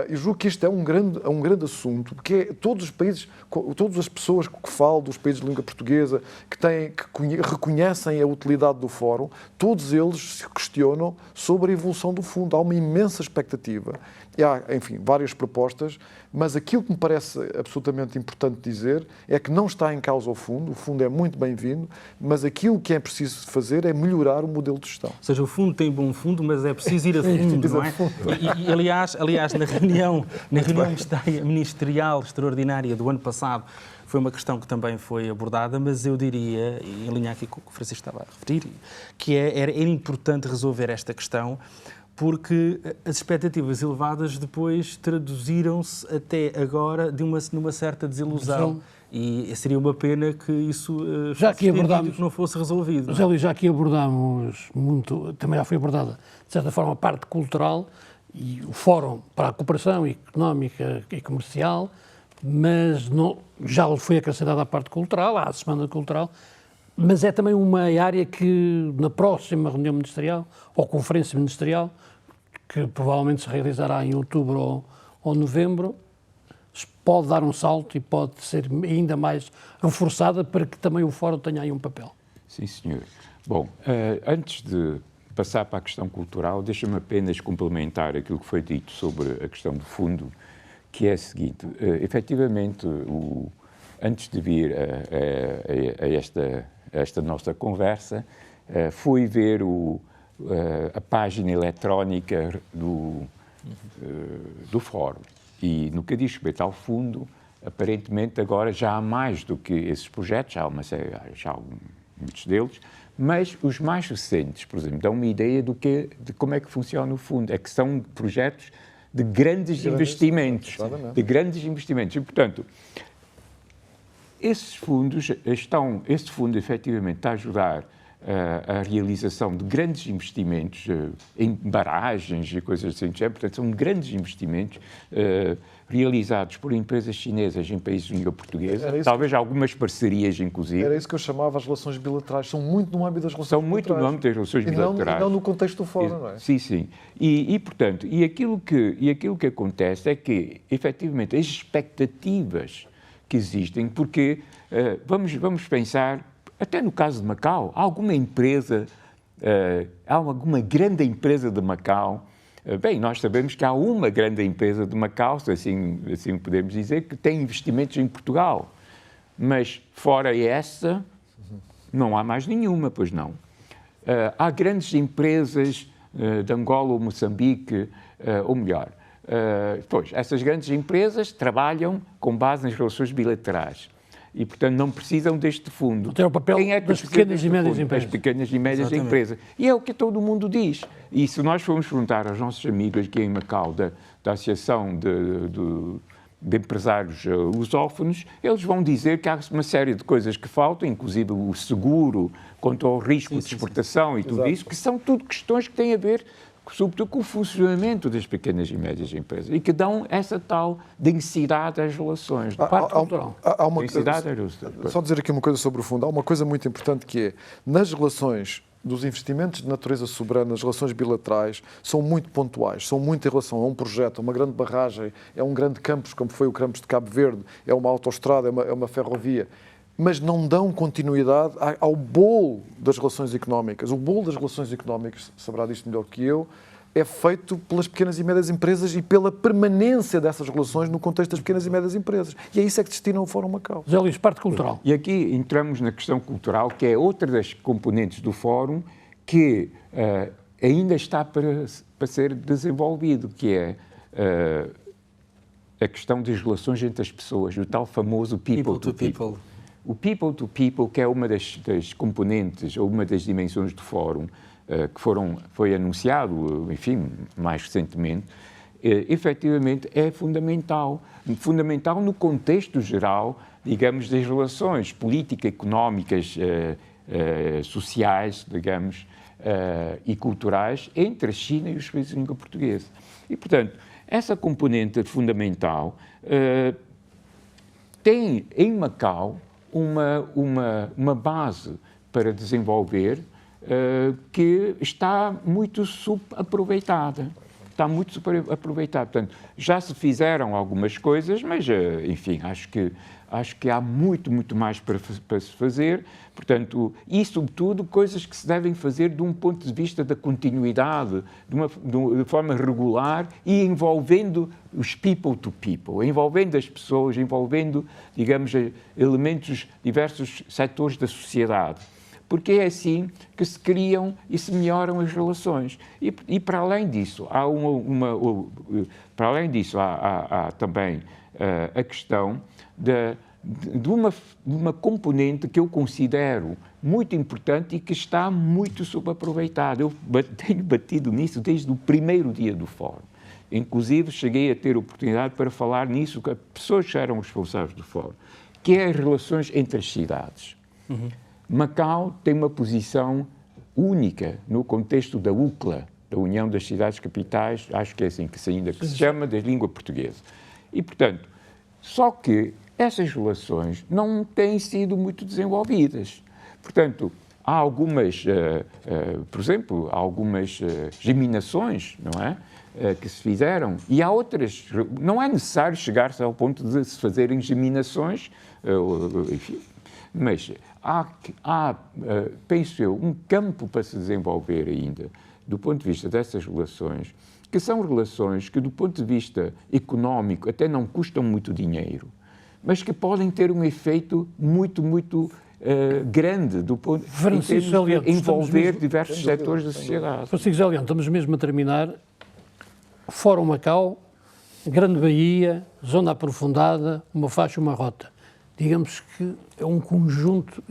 Eu julgo que isto é um grande assunto, porque todos os países, todas as pessoas que falam dos países de língua portuguesa, que reconhecem a utilidade do Fórum, todos eles se questionam sobre a evolução do fundo. Há uma imensa expectativa. E há, enfim, várias propostas, mas aquilo que me parece absolutamente importante dizer é que não está em causa o fundo é muito bem-vindo, mas aquilo que é preciso fazer é melhorar o modelo de gestão. Ou seja, o fundo tem bom fundo, mas é preciso ir a fundo, não é? E aliás, na reunião ministerial extraordinária do ano passado, foi uma questão que também foi abordada, mas eu diria, em linha aqui com o que o Francisco estava a referir, que era importante resolver esta questão, porque as expectativas elevadas depois traduziram-se até agora numa certa desilusão. E seria uma pena que isso que não fosse resolvido. José, já aqui abordámos muito, também já foi abordada, de certa forma, a parte cultural e o Fórum para a Cooperação Económica e Comercial, mas já foi acrescentada a parte cultural, há a Semana Cultural, mas é também uma área que na próxima reunião ministerial, ou conferência ministerial, que provavelmente se realizará em outubro ou novembro, pode dar um salto e pode ser ainda mais reforçada para que também o Fórum tenha aí um papel. Sim, senhor. Bom, antes de passar para a questão cultural, deixa-me apenas complementar aquilo que foi dito sobre a questão do fundo, que é a seguinte, efetivamente, antes de vir a esta nossa conversa, fui ver a página eletrónica do Fórum. E no que diz respeito ao fundo, aparentemente agora já há mais do que esses projetos, já há muitos deles, mas os mais recentes, por exemplo, dão uma ideia de como é que funciona o fundo. É que são projetos de grandes investimentos. De grandes investimentos. E, portanto, esse fundo efetivamente está a ajudar a realização de grandes investimentos em barragens e coisas assim. Portanto, são grandes investimentos realizados por empresas chinesas em países de língua portuguesa, talvez algumas parcerias, inclusive. Era isso que eu chamava as relações bilaterais. São muito no âmbito das relações bilaterais. São muito no âmbito das relações bilaterais. E não no contexto do Fórum, não é? Sim, sim. Portanto, aquilo que acontece é que, efetivamente, as expectativas que existem, porque vamos pensar, até no caso de Macau, há alguma grande empresa de Macau. Bem, nós sabemos que há uma grande empresa de Macau, se assim podemos dizer, que tem investimentos em Portugal. Mas, fora essa, não há mais nenhuma, pois não. Há grandes empresas de Angola ou Moçambique, ou melhor. Pois, essas grandes empresas trabalham com base nas relações bilaterais. E, portanto, não precisam deste fundo. Tem o papel das pequenas e médias empresas. Das pequenas e médias empresas. E é o que todo mundo diz. E se nós formos perguntar aos nossos amigos aqui em Macau, da Associação de Empresários Lusófonos, eles vão dizer que há uma série de coisas que faltam, inclusive o seguro contra o risco de exportação e tudo isso, que são tudo questões que têm a ver sobretudo com o funcionamento das pequenas e médias empresas e que dão essa tal densidade às relações. Só dizer aqui uma coisa sobre o fundo. Há uma coisa muito importante que é, nas relações dos investimentos de natureza soberana, as relações bilaterais são muito pontuais, são muito em relação a um projeto, a uma grande barragem, é um grande campus, como foi o campus de Cabo Verde, é uma autoestrada, é uma ferrovia. mas não dão continuidade ao bolo das relações económicas. O bolo das relações económicas, saberá disto melhor que eu, é feito pelas pequenas e médias empresas e pela permanência dessas relações no contexto das pequenas e médias empresas. E é isso que destina o Fórum Macau. José Luís, parte cultural. E aqui entramos na questão cultural, que é outra das componentes do Fórum que ainda está para ser desenvolvido, que é a questão das relações entre as pessoas, o tal famoso people to people. O people to people, que é uma das componentes, ou uma das dimensões do Fórum, que foi anunciado, enfim, mais recentemente, efetivamente é fundamental. Fundamental no contexto geral, digamos, das relações político-económicas, sociais, digamos, e culturais entre a China e os países de língua portuguesa. E, portanto, essa componente fundamental tem em Macau uma base para desenvolver que está muito subaproveitada. Está muito superaproveitada. Portanto, já se fizeram algumas coisas, mas, enfim, acho que há muito mais para se fazer. Portanto, e, sobretudo, coisas que se devem fazer de um ponto de vista da continuidade, de forma regular e envolvendo os people to people, envolvendo as pessoas, envolvendo, digamos, elementos, diversos setores da sociedade. Porque é assim que se criam e se melhoram as relações. E para além disso, há há também a questão de uma componente que eu considero muito importante e que está muito subaproveitada. Eu tenho batido nisso desde o primeiro dia do Fórum. Inclusive, cheguei a ter oportunidade para falar nisso com as pessoas que eram responsáveis do Fórum, que é as relações entre as cidades. Uhum. Macau tem uma posição única no contexto da UCLA, da União das Cidades Capitais, acho que é assim que se chama, da língua portuguesa. E, portanto, só que essas relações não têm sido muito desenvolvidas. Portanto, há algumas, por exemplo, algumas geminações, não é? Que se fizeram, e há outras. Não é necessário chegar-se ao ponto de se fazerem geminações, enfim, mas há, penso eu, um campo para se desenvolver ainda, do ponto de vista dessas relações, que são relações que, do ponto de vista económico, até não custam muito dinheiro, mas que podem ter um efeito muito grande do ponto de envolver diversos setores da sociedade. Francisco José Leão, estamos mesmo a terminar. Fórum Macau, Grande Baía, Zona Aprofundada, uma faixa, uma rota. Digamos que é um conjunto...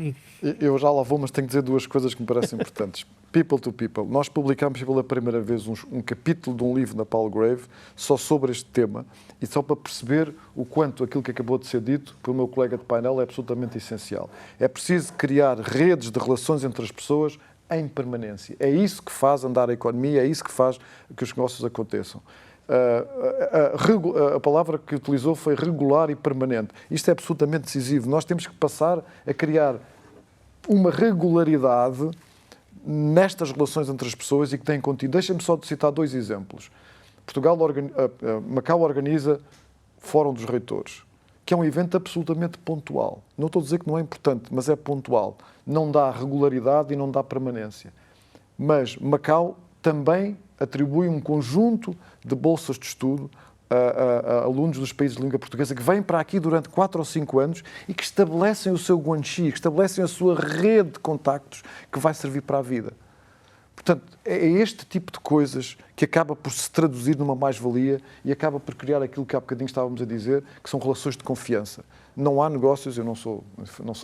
Eu já lá vou, mas tenho que dizer duas coisas que me parecem importantes. People to people. Nós publicámos pela primeira vez um capítulo de um livro na Palgrave só sobre este tema e só para perceber o quanto aquilo que acabou de ser dito pelo meu colega de painel é absolutamente essencial. É preciso criar redes de relações entre as pessoas em permanência. É isso que faz andar a economia, é isso que faz que os negócios aconteçam. A palavra que utilizou foi regular e permanente. Isto é absolutamente decisivo. Nós temos que passar a criar uma regularidade nestas relações entre as pessoas e que têm contínuo. Deixem-me só citar dois exemplos. Macau organiza Fórum dos Reitores, que é um evento absolutamente pontual. Não estou a dizer que não é importante, mas é pontual. Não dá regularidade e não dá permanência. Mas Macau também atribui um conjunto de bolsas de estudo a alunos dos países de língua portuguesa que vêm para aqui durante 4 ou 5 anos e que estabelecem o seu guanxi, que estabelecem a sua rede de contactos que vai servir para a vida. Portanto, é este tipo de coisas que acaba por se traduzir numa mais-valia e acaba por criar aquilo que há bocadinho estávamos a dizer, que são relações de confiança. Não há negócios, eu não sou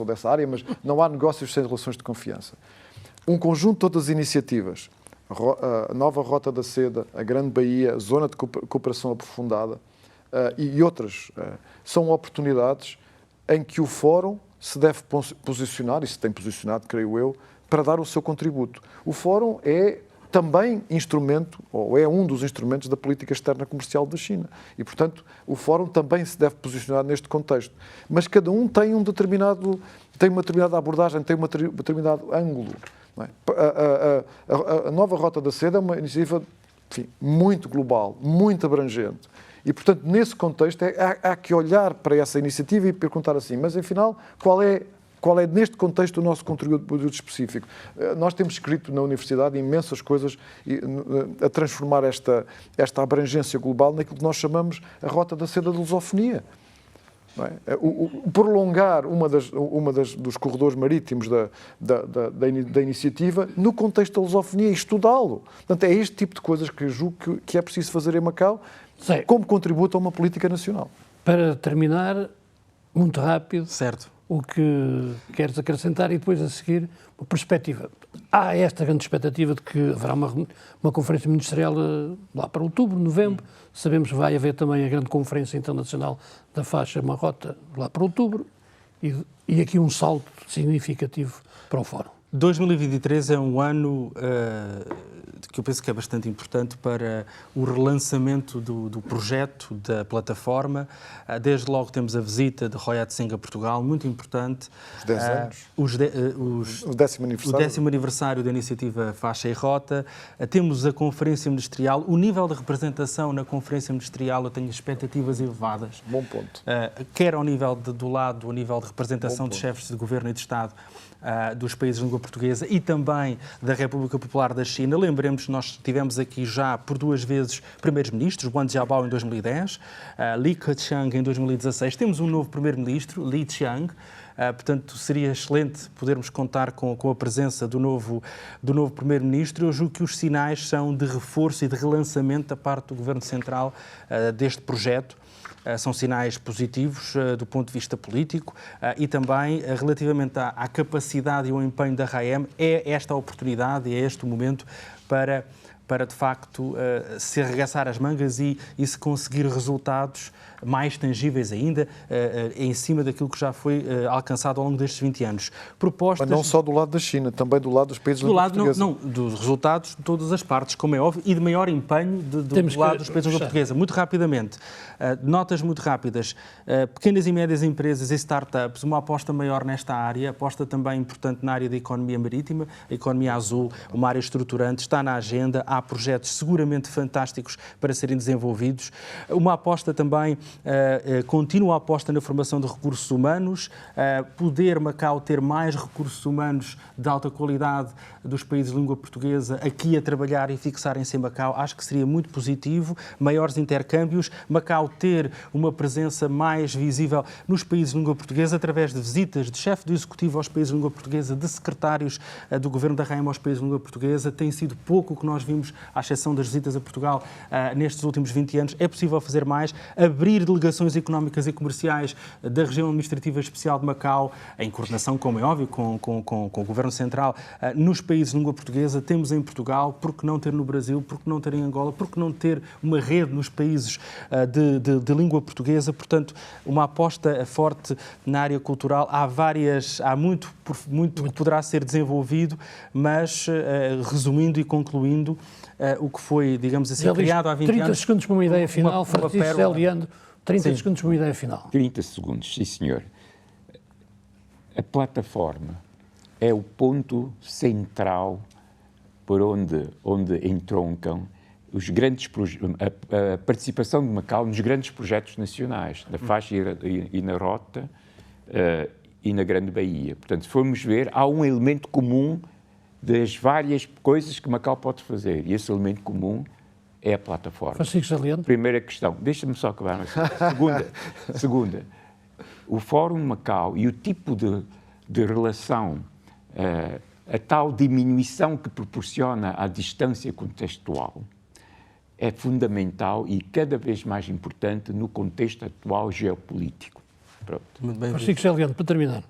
dessa área, mas não há negócios sem relações de confiança. Um conjunto de outras iniciativas, a nova Rota da Seda, a Grande Baía, a Zona de Cooperação Aprofundada e outras, são oportunidades em que o Fórum se deve posicionar, e se tem posicionado, creio eu, para dar o seu contributo. O Fórum é também instrumento, ou é um dos instrumentos da política externa comercial da China. E, portanto, o Fórum também se deve posicionar neste contexto. Mas cada um tem uma determinada abordagem, tem um determinado ângulo. Não é? A nova Rota da Seda é uma iniciativa, enfim, muito global, muito abrangente. E, portanto, nesse contexto, há que olhar para essa iniciativa e perguntar assim, mas, afinal, qual é Qual é, neste contexto, o nosso contributo específico? Nós temos escrito na universidade imensas coisas a transformar esta abrangência global naquilo que nós chamamos a rota da seda da lusofonia. Não é? O prolongar dos corredores marítimos da iniciativa no contexto da lusofonia e estudá-lo. Portanto, é este tipo de coisas que eu julgo que é preciso fazer em Macau como contributo a uma política nacional. Para terminar, muito rápido, certo, o que queres acrescentar e depois a seguir uma perspectiva. Há esta grande expectativa de que haverá uma conferência ministerial lá para outubro, novembro. Sabemos que vai haver também a grande conferência internacional da faixa Marrota lá para outubro e aqui um salto significativo para o Fórum. 2023 é um ano que eu penso que é bastante importante para o relançamento do projeto, da plataforma. Desde logo temos a visita de Roy Atseng a Portugal, muito importante. Os 10 anos. O 10º aniversário. O 10º aniversário da iniciativa Faixa e Rota. Temos a Conferência Ministerial. O nível de representação na Conferência Ministerial, eu tenho expectativas elevadas. Bom ponto. Quer ao nível ao nível de representação de chefes de governo e de Estado dos países de língua portuguesa e também da República Popular da China. Lembremos, nós tivemos aqui já por 2 vezes primeiros-ministros, Wang Jiabao em 2010, Li Keqiang em 2016. Temos um novo primeiro-ministro, Li Qiang. Portanto, seria excelente podermos contar com a presença do novo primeiro-ministro. Eu julgo que os sinais são de reforço e de relançamento da parte do Governo Central deste projeto. São sinais positivos do ponto de vista político e também relativamente à capacidade e ao empenho da RAEM, é esta a oportunidade, é este o momento para de facto se arregaçar as mangas e se conseguir resultados mais tangíveis ainda, em cima daquilo que já foi alcançado ao longo destes 20 anos. Propostas... Mas não só do lado da China, também do lado dos países de língua portuguesa. Não, dos resultados de todas as partes, como é óbvio, e de maior empenho do lado dos países de língua portuguesa. Muito rapidamente, notas muito rápidas, pequenas e médias empresas e startups, uma aposta maior nesta área, aposta também importante na área da economia marítima, a economia azul, uma área estruturante, está na agenda, há projetos seguramente fantásticos para serem desenvolvidos, uma aposta também contínua aposta na formação de recursos humanos, poder Macau ter mais recursos humanos de alta qualidade dos países de língua portuguesa aqui a trabalhar e fixarem-se em Macau, acho que seria muito positivo, maiores intercâmbios, Macau ter uma presença mais visível nos países de língua portuguesa através de visitas de chefe do executivo aos países de língua portuguesa, de secretários do governo da RAEM aos países de língua portuguesa, tem sido pouco o que nós vimos, à exceção das visitas a Portugal nestes últimos 20 anos, é possível fazer mais, abrir delegações económicas e comerciais da região administrativa especial de Macau, em coordenação, como é óbvio, com o Governo Central, nos países de língua portuguesa, temos em Portugal, por que não ter no Brasil, por que não ter em Angola, por que não ter uma rede nos países de língua portuguesa, portanto, uma aposta forte na área cultural, há muito que poderá ser desenvolvido, mas resumindo e concluindo, o que foi, digamos assim, criado há 20 anos... 30 segundos para uma ideia final, Francisco José Leandro, 30 segundos para uma ideia final. 30 segundos, sim senhor. A plataforma é o ponto central por onde entroncam os grandes a participação de Macau nos grandes projetos nacionais, na faixa e na rota e na Grande Baía. Portanto, se formos ver, há um elemento comum das várias coisas que Macau pode fazer, e esse elemento comum é a plataforma. Francisco José Leandro. Primeira questão, deixa-me só acabar. Segunda, o Fórum Macau e o tipo de relação, a tal diminuição que proporciona à distância contextual, é fundamental e cada vez mais importante no contexto atual geopolítico. Pronto. Muito bem, Francisco José Leandro, para terminar.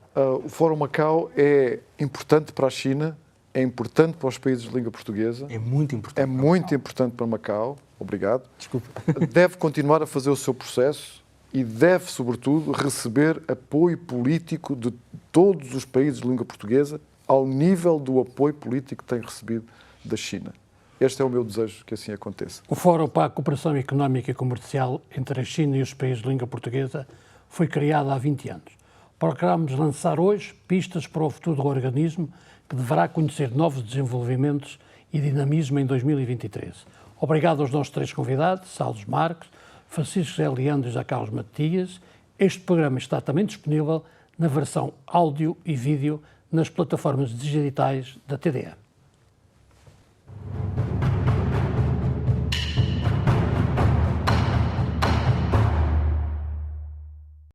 O Fórum Macau é importante para a China, é importante para os países de língua portuguesa. É muito importante. É muito importante para Macau. Obrigado. Desculpa. Deve continuar a fazer o seu processo e deve, sobretudo, receber apoio político de todos os países de língua portuguesa ao nível do apoio político que tem recebido da China. Este é o meu desejo que assim aconteça. O Fórum para a Cooperação Económica e Comercial entre a China e os países de língua portuguesa foi criado há 20 anos. Procuramos lançar hoje pistas para o futuro do organismo, que deverá conhecer novos desenvolvimentos e dinamismo em 2023. Obrigado aos nossos 3 convidados, Salles Marques, Francisco José Leandro e José Carlos Matias. Este programa está também disponível na versão áudio e vídeo nas plataformas digitais da TDM.